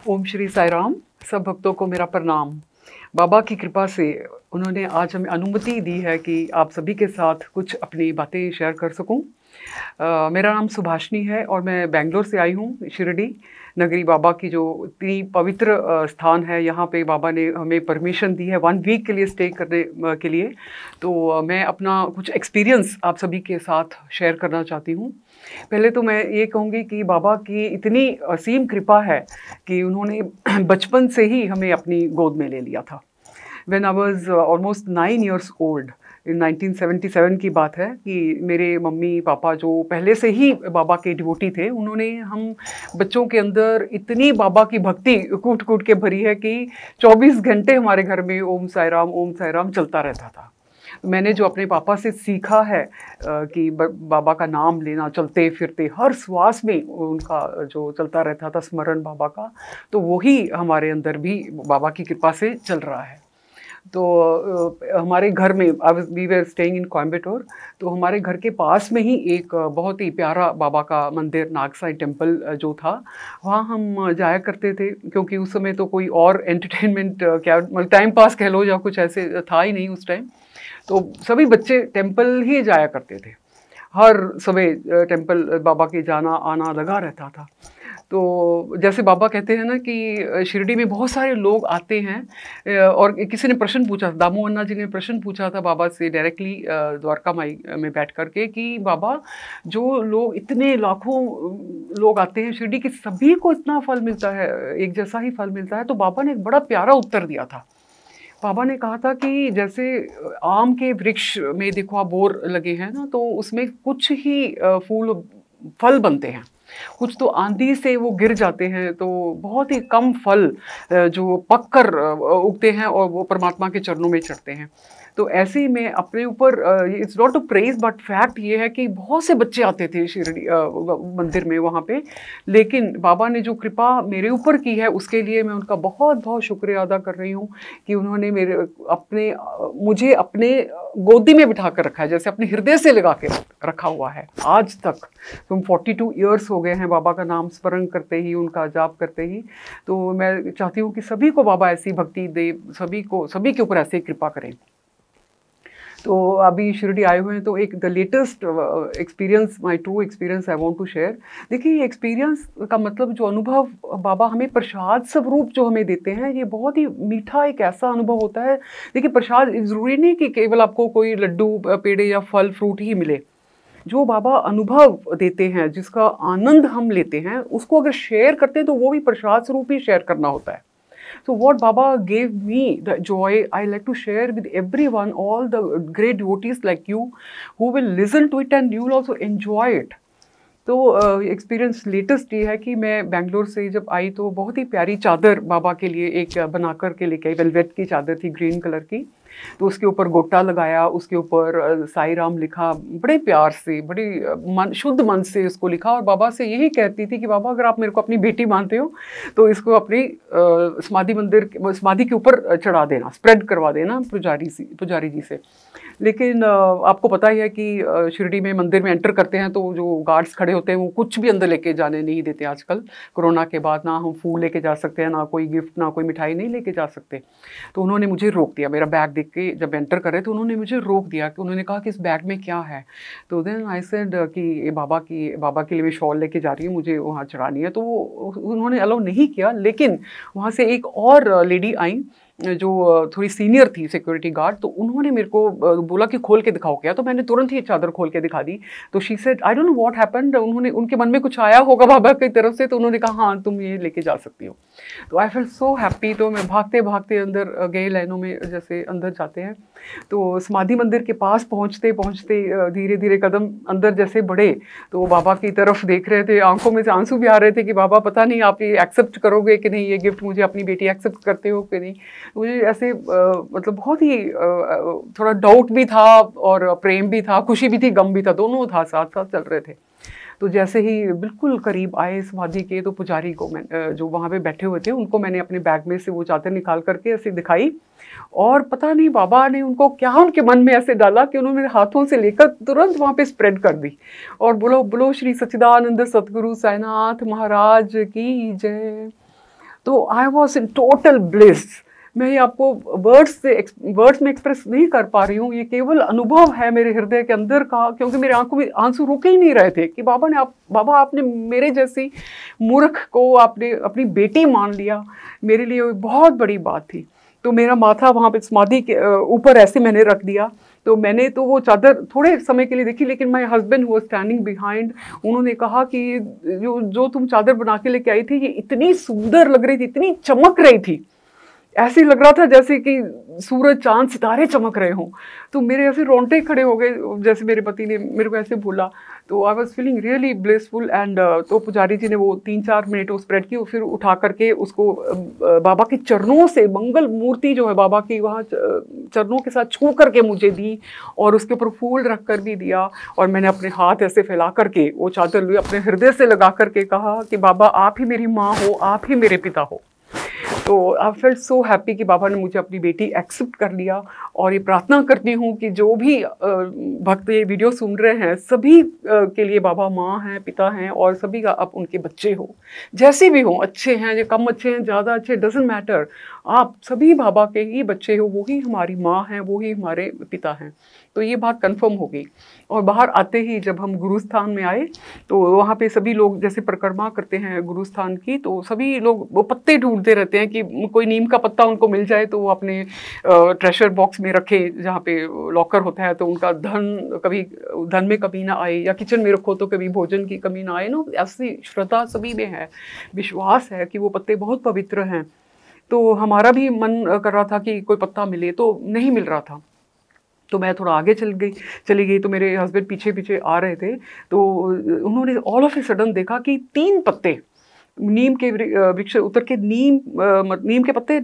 ओम श्री साई राम। सब भक्तों को मेरा प्रणाम। बाबा की कृपा से उन्होंने आज हमें अनुमति दी है कि आप सभी के साथ कुछ अपनी बातें शेयर कर सकूं। मेरा नाम सुभाषनी है और मैं बेंगलोर से आई हूँ। शिरडी नगरी बाबा की जो इतनी पवित्र स्थान है, यहाँ पे बाबा ने हमें परमिशन दी है 1 वीक के लिए स्टे करने के लिए। तो मैं अपना कुछ एक्सपीरियंस आप सभी के साथ शेयर करना चाहती हूँ। पहले तो मैं ये कहूँगी कि बाबा की इतनी असीम कृपा है कि उन्होंने बचपन से ही हमें अपनी गोद में ले लिया था। When I was almost 9 years old, in 1977 की बात है कि मेरे मम्मी पापा जो पहले से ही बाबा के डिवोटी थे, उन्होंने हम बच्चों के अंदर इतनी बाबा की भक्ति कूट कूट के भरी है कि 24 घंटे हमारे घर में ओम साई राम चलता रहता था। मैंने जो अपने पापा से सीखा है कि बाबा का नाम लेना, चलते फिरते हर श्वास में उनका जो चलता रहता था स्मरण बाबा का, तो वही हमारे अंदर भी बाबा की कृपा से चल रहा है। तो हमारे घर में we were staying in Coimbatore, तो हमारे घर के पास में ही एक बहुत ही प्यारा बाबा का मंदिर नागसाई टेम्पल जो था, वहाँ हम जाया करते थे। क्योंकि उस समय तो कोई और एंटरटेनमेंट क्या टाइम पास कह लो या कुछ ऐसे था ही नहीं उस टाइम। तो सभी बच्चे टेम्पल ही जाया करते थे। हर समय टेम्पल बाबा के जाना आना लगा रहता था। तो जैसे बाबा कहते हैं ना कि शिरडी में बहुत सारे लोग आते हैं। और किसी ने प्रश्न पूछा था, दामू अन्ना जी ने प्रश्न पूछा था बाबा से डायरेक्टली द्वारका माई में बैठ करके कि बाबा, जो लोग इतने लाखों लोग आते हैं शिरडी के, सभी को इतना फल मिलता है, एक जैसा ही फल मिलता है? तो बाबा ने एक बड़ा प्यारा उत्तर दिया था। बाबा ने कहा था कि जैसे आम के वृक्ष में देखो आप बोर लगे हैं ना, तो उसमें कुछ ही फल बनते हैं, कुछ तो आंधी से वो गिर जाते हैं, तो बहुत ही कम फल जो पककर उगते हैं और वो परमात्मा के चरणों में चढ़ते हैं। तो ऐसे ही मैं अपने ऊपर, it's not to praise but fact ये है कि बहुत से बच्चे आते थे शिरडी मंदिर में वहाँ पे, लेकिन बाबा ने जो कृपा मेरे ऊपर की है उसके लिए मैं उनका बहुत बहुत शुक्रिया अदा कर रही हूँ कि उन्होंने मुझे अपने गोदी में बिठा कर रखा है, जैसे अपने हृदय से लगा के रखा हुआ है आज तक। तुम 42 ईयर्स हो गए हैं बाबा का नाम स्मरण करते ही, उनका जाप करते ही। तो मैं चाहती हूँ कि सभी को बाबा ऐसी भक्ति दे, सभी के ऊपर ऐसे कृपा करें। तो अभी शिरडी आए हुए हैं, तो एक the latest experience, my true experience I want to share. देखिए, ये एक्सपीरियंस का मतलब जो अनुभव बाबा हमें प्रसाद स्वरूप जो हमें देते हैं, ये बहुत ही मीठा एक ऐसा अनुभव होता है। देखिए, प्रसाद ज़रूरी नहीं कि केवल आपको कोई लड्डू पेड़े या फल फ्रूट ही मिले। जो बाबा अनुभव देते हैं, जिसका आनंद हम लेते हैं, उसको अगर शेयर करते हैं तो वो भी प्रसाद स्वरूप ही शेयर करना होता है। So what Baba gave me the joy, I like to share with everyone, all the great devotees like you who will listen to it and you will also enjoy it. तो experience latest ये है कि मैं बेंगलोर से जब आई तो बहुत ही प्यारी चादर बाबा के लिए एक बना कर के लेके आई। वेलवेट की चादर थी, ग्रीन कलर की। तो उसके ऊपर गोटा लगाया, उसके ऊपर साई राम लिखा, बड़े प्यार से, बड़ी शुद्ध मन से उसको लिखा। और बाबा से यही कहती थी कि बाबा, अगर आप मेरे को अपनी बेटी मानते हो तो इसको अपनी समाधि के ऊपर चढ़ा देना, स्प्रेड करवा देना पुजारी जी से। लेकिन आपको पता ही है कि शिरडी में मंदिर में एंटर करते हैं तो जो गार्ड्स खड़े होते हैं वो कुछ भी अंदर लेके जाने नहीं देते आजकल। कोरोना के बाद ना हम फूल लेके जा सकते हैं, ना कोई गिफ्ट, ना कोई मिठाई नहीं लेके जा सकते। तो उन्होंने मुझे रोक दिया। मेरा बैग देख के जब एंटर कर रहे थे उन्होंने मुझे रोक दिया कि उन्होंने कहा कि इस बैग में क्या है। तो देन आई सेड कि बाबा के लिए मैं शॉल लेके जा रही हूँ, मुझे वहाँ चढ़ानी है। तो उन्होंने अलाउ नहीं किया। लेकिन वहाँ से एक और लेडी आई जो थोड़ी सीनियर थी, सिक्योरिटी गार्ड। तो उन्होंने मेरे को बोला कि खोल के दिखाओ क्या। तो मैंने तुरंत ही चादर खोल के दिखा दी। तो she said I don't know what happened, उनके मन में कुछ आया होगा बाबा की तरफ से, तो उन्होंने कहा हाँ तुम ये लेके जा सकती हो। तो आई फेल्ट सो हैप्पी। तो मैं भागते भागते अंदर गए, लाइनों में जैसे अंदर जाते हैं। तो समाधि मंदिर के पास पहुँचते पहुँचते धीरे धीरे कदम अंदर जैसे बढ़े तो बाबा की तरफ देख रहे थे, आंखों में से आंसू भी आ रहे थे कि बाबा पता नहीं आप ये एक्सेप्ट करोगे कि नहीं, ये गिफ्ट मुझे अपनी बेटी एक्सेप्ट करते हो कि नहीं। मुझे ऐसे मतलब बहुत ही थोड़ा डाउट भी था और प्रेम भी था, खुशी भी थी, गम भी था, दोनों था, साथ साथ चल रहे थे। तो जैसे ही बिल्कुल करीब आए समाधि के, तो पुजारी को मैं जो वहाँ पे बैठे हुए थे उनको मैंने अपने बैग में से वो चादर निकाल करके ऐसे दिखाई। और पता नहीं बाबा ने उनको क्या उनके मन में ऐसे डाला कि उन्होंने मेरे हाथों से लेकर तुरंत वहाँ पे स्प्रेड कर दी और बोलो बोलो श्री सच्चिदानंद सतगुरु साईनाथ महाराज की जय। तो I was in total bliss. मैं ये आपको वर्ड्स में एक्सप्रेस नहीं कर पा रही हूँ, ये केवल अनुभव है मेरे हृदय के अंदर का, क्योंकि मेरे आंखों में आंसू रुके ही नहीं रहे थे कि बाबा आपने मेरे जैसी मूर्ख को आपने अपनी बेटी मान लिया। मेरे लिए बहुत बड़ी बात थी। तो मेरा माथा वहाँ पे समाधि के ऊपर ऐसे मैंने रख दिया। तो मैंने तो वो चादर थोड़े समय के लिए देखी, लेकिन माय हस्बैंड हुआ स्टैंडिंग बिहाइंड। उन्होंने कहा कि जो तुम चादर बना के लेके आई थी ये इतनी सुंदर लग रही थी, इतनी चमक रही थी, ऐसे लग रहा था जैसे कि सूरज चांद सितारे चमक रहे हों। तो मेरे ऐसे रोंगटे खड़े हो गए, जैसे मेरे पति ने मेरे को ऐसे बोला। तो I was feeling really blissful. And तो पुजारी जी ने वो 3-4 मिनट वो स्प्रेड की, फिर उठा करके उसको बाबा के चरणों से, मंगल मूर्ति जो है बाबा की, वहाँ चरणों के साथ छू करके मुझे दी, और उसके ऊपर फूल रख कर भी दिया। और मैंने अपने हाथ ऐसे फैला करके वो चादर अपने हृदय से लगा करके कहा कि बाबा आप ही मेरी माँ हो, आप ही मेरे पिता हो। तो आई फेल्ट सो हैप्पी कि बाबा ने मुझे अपनी बेटी एक्सेप्ट कर लिया। और ये प्रार्थना करती हूँ कि जो भी भक्त ये वीडियो सुन रहे हैं, सभी के लिए बाबा माँ हैं, पिता हैं, और सभी का आप उनके बच्चे हो, जैसे भी हो, अच्छे हैं या कम अच्छे हैं, ज़्यादा अच्छे, डजेंट मैटर, आप सभी बाबा के ही बच्चे हो, वो ही हमारी माँ हैं, वो ही हमारे पिता हैं। तो ये बात कंफर्म हो गई। और बाहर आते ही जब हम गुरुस्थान में आए तो वहाँ पे सभी लोग जैसे परिक्रमा करते हैं गुरुस्थान की, तो सभी लोग वो पत्ते ढूंढते रहते हैं कि कोई नीम का पत्ता उनको मिल जाए तो वो अपने ट्रेशर बॉक्स में रखे, जहाँ पे लॉकर होता है, तो उनका धन में कमी ना आए, या किचन में रखो तो कभी भोजन की कमी ना आए ना। ऐसी श्रद्धा सभी में है, विश्वास है कि वो पत्ते बहुत पवित्र हैं। तो हमारा भी मन कर रहा था कि कोई पत्ता मिले, तो नहीं मिल रहा था। तो मैं थोड़ा आगे चली गई, तो मेरे हस्बैंड पीछे पीछे आ रहे थे। तो उन्होंने ऑल ऑफ ए सडन देखा कि 3 पत्ते नीम के वृक्ष उतर के नीम के पत्ते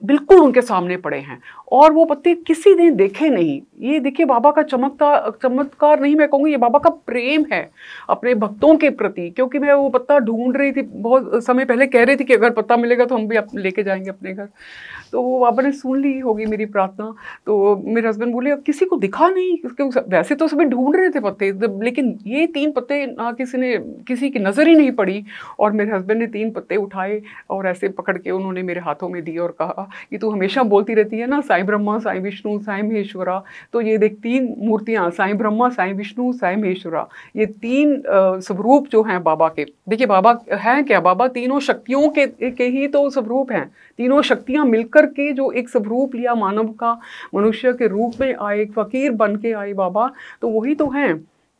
बिल्कुल उनके सामने पड़े हैं, और वो पत्ते किसी ने देखे नहीं। ये देखिए बाबा का चमत्कार नहीं, मैं कहूँगी ये बाबा का प्रेम है अपने भक्तों के प्रति। क्योंकि मैं वो पत्ता ढूंढ रही थी, बहुत समय पहले कह रही थी कि अगर पत्ता मिलेगा तो हम भी लेके जाएंगे अपने घर। तो वो बाबा ने सुन ली होगी मेरी प्रार्थना। तो मेरे हस्बैंड बोले अब किसी को दिखा नहीं, वैसे तो सभी ढूंढ रहे थे पत्ते, लेकिन ये 3 पत्ते ना किसी की नज़र ही नहीं पड़ी। और मेरे हस्बैंड ने 3 पत्ते उठाए और ऐसे पकड़ के उन्होंने मेरे हाथों में दिए और कहा कि तू हमेशा बोलती रहती है ना साईं ब्रह्मा, साईं विष्णु, साईं महेश्वरा, तो ये देख 3 मूर्तियाँ, साईं ब्रह्मा, साईं विष्णु, साईं महेश्वरा, ये 3 स्वरूप जो हैं बाबा के। देखिए बाबा हैं क्या, बाबा तीनों शक्तियों के ही तो स्वरूप हैं। तीनों शक्तियाँ मिलकर के जो एक स्वरूप लिया मानव का, मनुष्य के रूप में आए, एक फकीर बन के आए बाबा, तो वही तो हैं।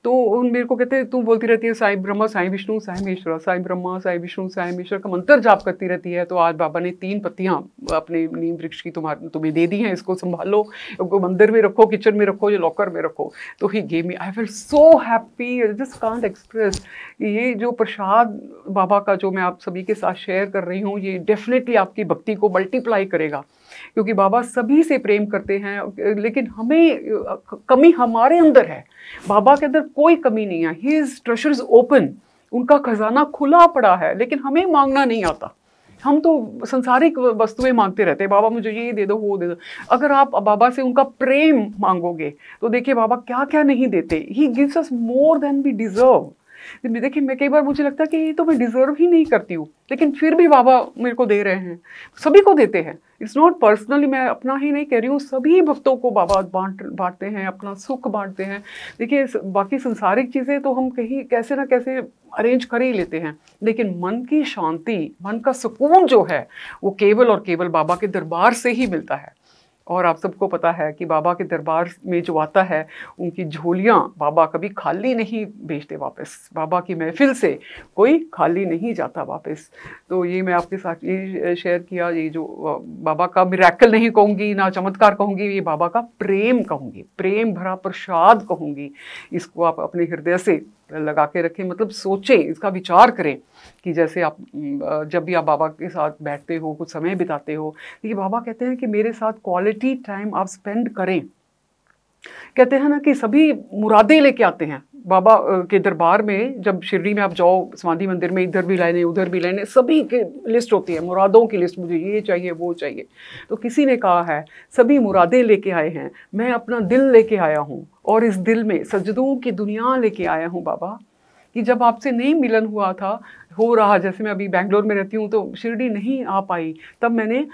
तो मेरे को कहते तू बोलती रहती है साईं ब्रह्मा, साईं विष्णु, साईं महेश्वरा, साईं ब्रह्मा, साईं विष्णु, साईं महेश्वर का मंत्र जाप करती रहती है। तो आज बाबा ने 3 पत्तियां अपने नीम वृक्ष की तुम्हें दे दी हैं, इसको संभालो, इसको मंदिर में रखो, किचन में रखो, या लॉकर में रखो। तो he gave me, I feel so happy, just can't express. ये जो प्रसाद बाबा का जो मैं आप सभी के साथ शेयर कर रही हूँ, ये डेफिनेटली आपकी भक्ति को मल्टीप्लाई करेगा, क्योंकि बाबा सभी से प्रेम करते हैं। लेकिन हमें कमी हमारे अंदर है, बाबा के अंदर कोई कमी नहीं है। हिज ट्रेजर इज ओपन, उनका खजाना खुला पड़ा है, लेकिन हमें मांगना नहीं आता। हम तो सांसारिक वस्तुएं मांगते रहते हैं, बाबा मुझे ये दे दो, वो दे दो। अगर आप बाबा से उनका प्रेम मांगोगे तो देखिए बाबा क्या क्या नहीं देते। He gives us more than we deserve. देखिए मैं कई बार मुझे लगता है कि ये तो मैं डिजर्व ही नहीं करती हूँ, लेकिन फिर भी बाबा मेरे को दे रहे हैं, सभी को देते हैं। इट्स नॉट पर्सनली, मैं अपना ही नहीं कह रही हूँ, सभी भक्तों को बाबा बांटते हैं, अपना सुख बांटते हैं। देखिए बाकी संसारिक चीज़ें तो हम कहीं कैसे ना कैसे अरेंज कर ही लेते हैं, लेकिन मन की शांति, मन का सुकून जो है वो केवल और केवल बाबा के दरबार से ही मिलता है। और आप सबको पता है कि बाबा के दरबार में जो आता है उनकी झोलियाँ बाबा कभी खाली नहीं भेजते वापस। बाबा की महफिल से कोई खाली नहीं जाता वापस। तो ये मैं आपके साथ ये शेयर किया, ये जो बाबा का मिरेकल नहीं कहूँगी, ना चमत्कार कहूँगी, ये बाबा का प्रेम कहूँगी, प्रेम भरा प्रसाद कहूँगी। इसको आप अपने हृदय से लगा के रखें, मतलब सोचें, इसका विचार करें कि जैसे आप जब भी आप बाबा के साथ बैठते हो, कुछ समय बिताते हो, ये बाबा कहते हैं कि मेरे साथ क्वालिटी टाइम आप स्पेंड करें। कहते हैं ना कि सभी मुरादें लेके आते हैं बाबा के दरबार में। जब शिरडी में आप जाओ समाधि मंदिर में, इधर भी लाइनें उधर भी लाइनें, सभी की लिस्ट होती है, मुरादों की लिस्ट, मुझे ये चाहिए वो चाहिए। तो किसी ने कहा है सभी मुरादें लेके आए हैं, मैं अपना दिल लेके आया हूँ, और इस दिल में सजदों की दुनिया लेके आया हूँ बाबा। कि जब आपसे नहीं मिलन हुआ था, हो रहा, जैसे मैं अभी बैंगलोर में रहती हूँ तो शिरडी नहीं आ पाई, तब मैंने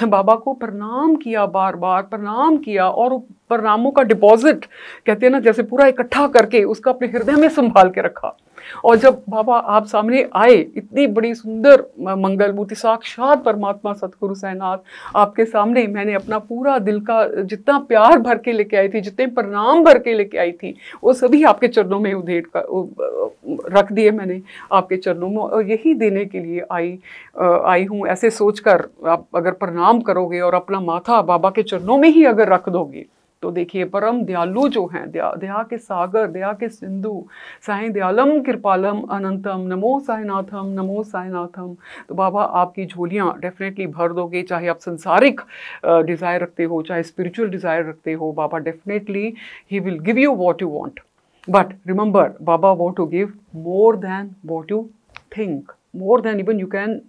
बाबा को प्रणाम किया, बार बार प्रणाम किया, और प्रणामों का डिपॉजिट कहते हैं ना, जैसे पूरा इकट्ठा करके उसका अपने हृदय में संभाल के रखा। और जब बाबा आप सामने आए, इतनी बड़ी सुंदर मंगल मूर्ति, साक्षात परमात्मा सतगुरु साईनाथ आपके सामने, मैंने अपना पूरा दिल का जितना प्यार भर के लेके आई थी, जितने प्रणाम भर के लेके आई थी, वो सभी आपके चरणों में उधेड़ कर रख दिए मैंने आपके चरणों में, और यही देने के लिए आई हूँ। ऐसे सोचकर आप अगर प्रणाम करोगे और अपना माथा बाबा के चरणों में ही अगर रख दोगे, तो देखिए परम दयालु जो हैं, दया के सागर, दया के सिंधु, साईं दयालम कृपालम अनंतम, नमो साईनाथम, नमो साईनाथम। तो बाबा आपकी झोलियाँ डेफिनेटली भर दोगे, चाहे आप संसारिक डिज़ायर रखते हो, चाहे स्पिरिचुअल डिज़ायर रखते हो, Baba definitely he will give you what you want. But remember, Baba want to give more than what you think, more than even you can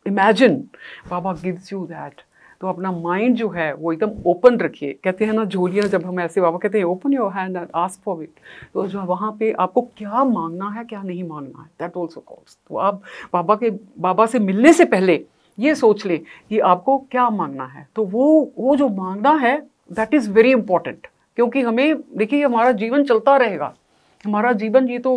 imagine. Baba gives you that. तो अपना माइंड जो है वो एकदम ओपन रखिए। कहते हैं ना झोलियाँ, जब हम ऐसे, बाबा कहते हैं open your hand and ask for it. तो जो वहाँ पे आपको क्या मांगना है, क्या नहीं मांगना है, दैट ऑल्सो कॉल्स। तो आप बाबा से मिलने से पहले ये सोच लें कि आपको क्या मांगना है। तो वो जो मांगना है दैट इज़ वेरी इंपॉर्टेंट, क्योंकि हमें देखिए हमारा जीवन चलता रहेगा, हमारा जीवन ये तो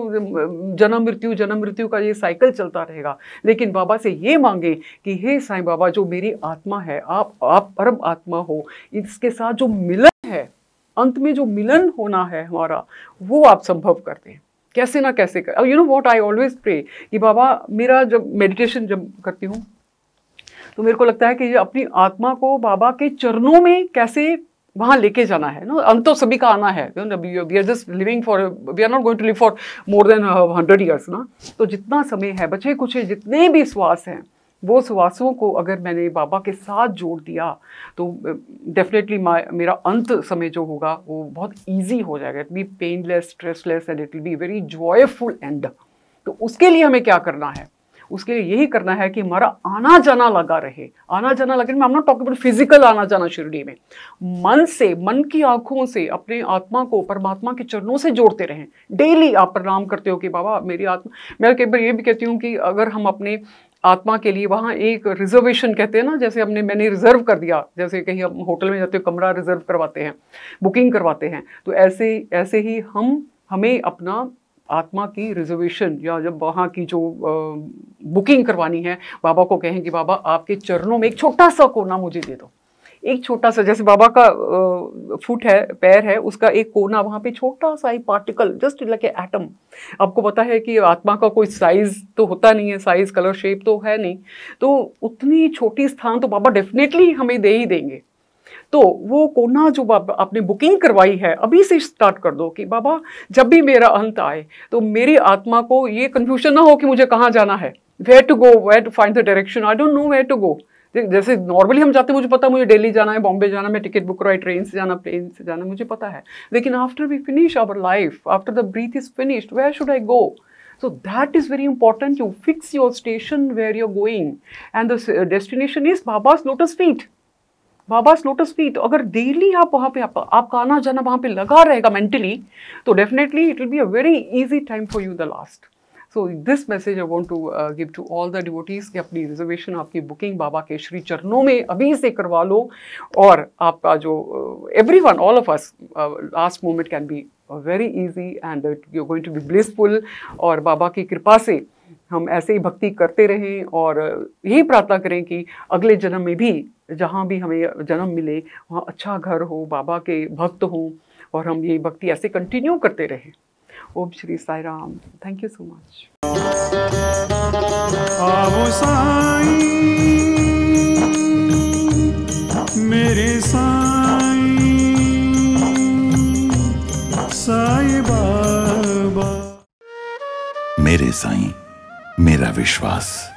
जन्म मृत्यु का ये साइकिल चलता रहेगा। लेकिन बाबा से ये मांगे कि हे साईं बाबा, जो मेरी आत्मा है, आप परम आत्मा हो, इसके साथ जो मिलन है, अंत में जो मिलन होना है हमारा, वो आप संभव कर दें, कैसे ना कैसे कर। अब you know what I always pray कि बाबा, मेरा जब मेडिटेशन जब करती हूँ तो मेरे को लगता है कि अपनी आत्मा को बाबा के चरणों में कैसे वहाँ लेके जाना है ना। अंत तो सभी का आना है, we are just living for, we are not going to live for more than 100 years ना। तो जितना समय है, बचे कुछ जितने भी श्वास हैं, वो श्वासों को अगर मैंने बाबा के साथ जोड़ दिया तो डेफिनेटली मेरा अंत समय जो होगा वो बहुत ईजी हो जाएगा। It be painless, stressless and it will be very joyful and. तो उसके लिए हमें क्या करना है? उसके लिए यही करना है कि हमारा आना जाना लगा रहे। आना जाना लगे, मैं नॉट टॉकिंग अबाउट फिजिकल आना जाना शिरडी में, मन से, मन की आंखों से अपने आत्मा को परमात्मा के चरणों से जोड़ते रहें। डेली आप प्रणाम करते हो कि बाबा मेरी आत्मा। मैं कई बार ये भी कहती हूँ कि अगर हम अपने आत्मा के लिए वहाँ एक रिजर्वेशन, कहते हैं ना, जैसे मैंने रिजर्व कर दिया, जैसे कहीं हम होटल में जाते हो कमरा रिजर्व करवाते हैं, बुकिंग करवाते हैं, तो ऐसे ही हमें अपना आत्मा की रिजर्वेशन या जब वहाँ की जो बुकिंग करवानी है, बाबा को कहें कि बाबा आपके चरणों में एक छोटा सा कोना मुझे दे दो। एक छोटा सा, जैसे बाबा का फुट है, पैर है, उसका एक कोना, वहाँ पे छोटा सा ही पार्टिकल, जस्ट लाइक एटम। आपको पता है कि आत्मा का कोई साइज तो होता नहीं है, साइज कलर शेप तो है नहीं, तो उतनी छोटी स्थान तो बाबा डेफिनेटली हमें दे ही देंगे। तो वो कोना जो आपने बुकिंग करवाई है, अभी से स्टार्ट कर दो कि बाबा जब भी मेरा अंत आए तो मेरी आत्मा को ये कंफ्यूजन ना हो कि मुझे कहाँ जाना है, where to go, where to find the direction, I don't know where to go. जैसे नॉर्मली हम जाते हैं, मुझे पता है मुझे दिल्ली जाना है, बॉम्बे जाना है, मैं टिकट बुक करवाई, ट्रेन से जाना, प्लेन से जाना, मुझे पता है। लेकिन after we finish our life, after the breath is finished, where should I go? So that is very important. You fix your station where you're going, and the destination is Baba's lotus feet. Baba's lotus feet. अगर daily आप वहाँ पे आपका आना जाना वहाँ पे लगा रहेगा मेंटली, तो definitely it will be a very easy time for you the last. So this message I want to give to all the devotees कि अपनी रिजर्वेशन, आपकी बुकिंग बाबा के श्री चरणों में अभी से करवा लो, और आपका जो everyone, all of us, last moment can be very easy and you are going to be blissful. और बाबा की कृपा से हम ऐसे ही भक्ति करते रहें, और यही प्रार्थना करें कि अगले जन्म में भी जहाँ भी हमें जन्म मिले वहाँ अच्छा घर हो, बाबा के भक्त हों, और हम ये भक्ति ऐसे कंटिन्यू करते रहें। Om Shri Sai Ram. Thank you so much. आओ साईं, मेरे साईं, साईं बाबा। मेरे साईं, मेरा विश्वास।